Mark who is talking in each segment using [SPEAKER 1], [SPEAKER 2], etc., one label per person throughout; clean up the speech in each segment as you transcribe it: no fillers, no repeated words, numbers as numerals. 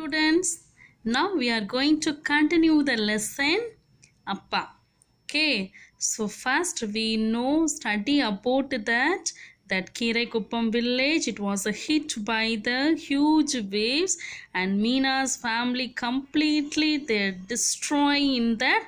[SPEAKER 1] students. Now we are going to continue the lesson Appa. Okay, so first we know study about that Kiraikuppam village. It was hit by the huge waves, and Meena's family completely they destroy in that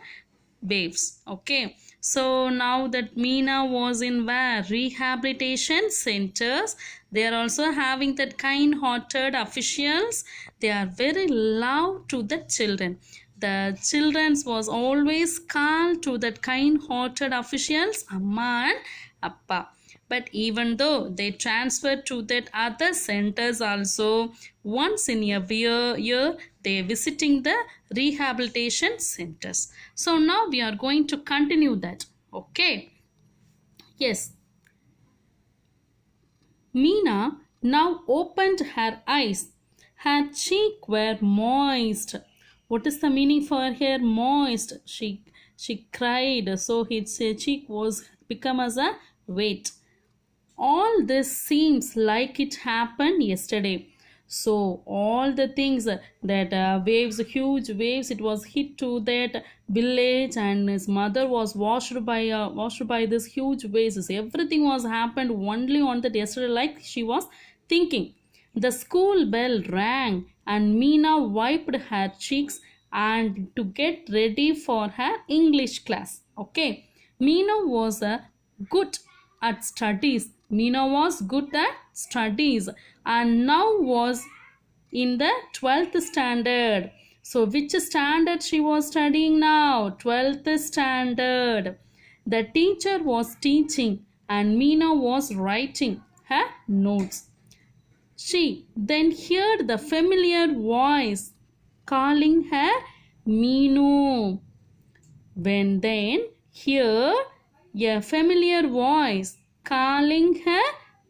[SPEAKER 1] waves. Okay, so now that Meena was in where rehabilitation centers, they are also having that kind-hearted officials. They are very love to the children. The children was always called to that kind-hearted officials Amma and Appa. But even though they transferred to that other centers also, once in a year they visiting the rehabilitation centers. So now we are going to continue that. Okay. Yes. Meena now opened her eyes. Her cheek were moist. What is the meaning for her moist? She cried, so its cheek was become as a wet. All this seems like it happened yesterday. So all the things that waves, huge waves, it was hit to that village, and his mother was washed by this huge waves. Everything was happened only on that yesterday, like she was thinking. The school bell rang, and Meena wiped her cheeks and to get ready for her English class. Okay, Meena was a good at studies. Meena was good at studies and now was in the 12th standard. So which standard she was studying now? 12th standard. The teacher was teaching and Meena was writing her notes. She then heard the familiar voice calling her Meenu. When then heard a familiar voice calling her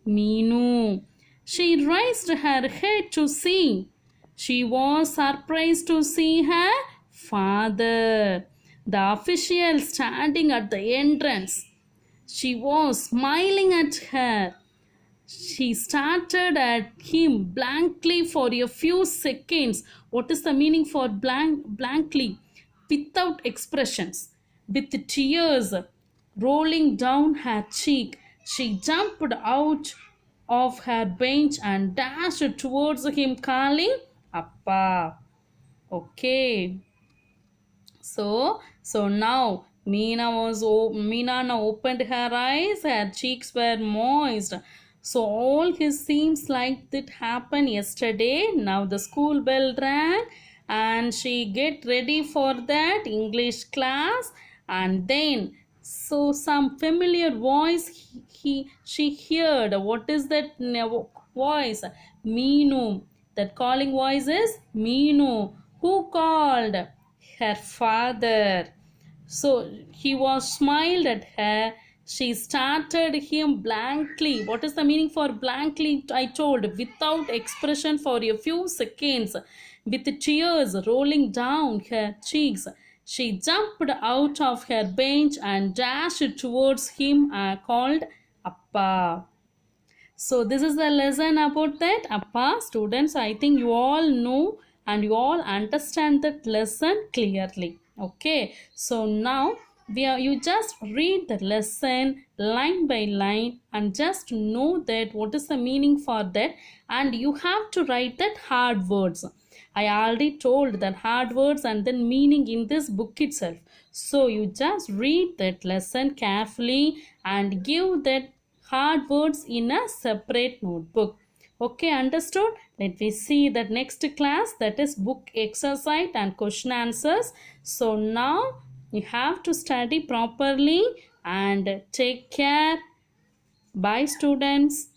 [SPEAKER 1] Meenu. She raised her head to see. She was surprised to see her father, the official standing at the entrance. She was smiling at her. She started at him blankly for a few seconds. What is the meaning for blankly? Without expressions, with tears rolling down her cheek. She jumped out of her bench and dashed towards him, calling Appa. Okay. So now Meena now opened her eyes. Her cheeks were moist. So all his seems like it happened yesterday. Now the school bell rang, and she get ready for that English class, and then so some familiar voice she heard. What is that voice? Meenu. That calling voice is Meenu. Who called? Her father. So he was smiled at her. She started him blankly. What is the meaning for blankly? I told without expression for a few seconds, with tears rolling down her cheeks. She jumped out of her bench and dashed towards him, called Appa. So this is the lesson about that Appa. Students, I think you all know and you all understand that lesson clearly. Okay, so now you just read the lesson line by line and just know that what is the meaning for that, and you have to write that hard words. I already told that hard words and then meaning in this book itself. So you just read that lesson carefully and give that hard words in a separate notebook. Okay, understood? Let me see that next class, that is book exercise and question answers. So now you have to study properly and take care. Bye students.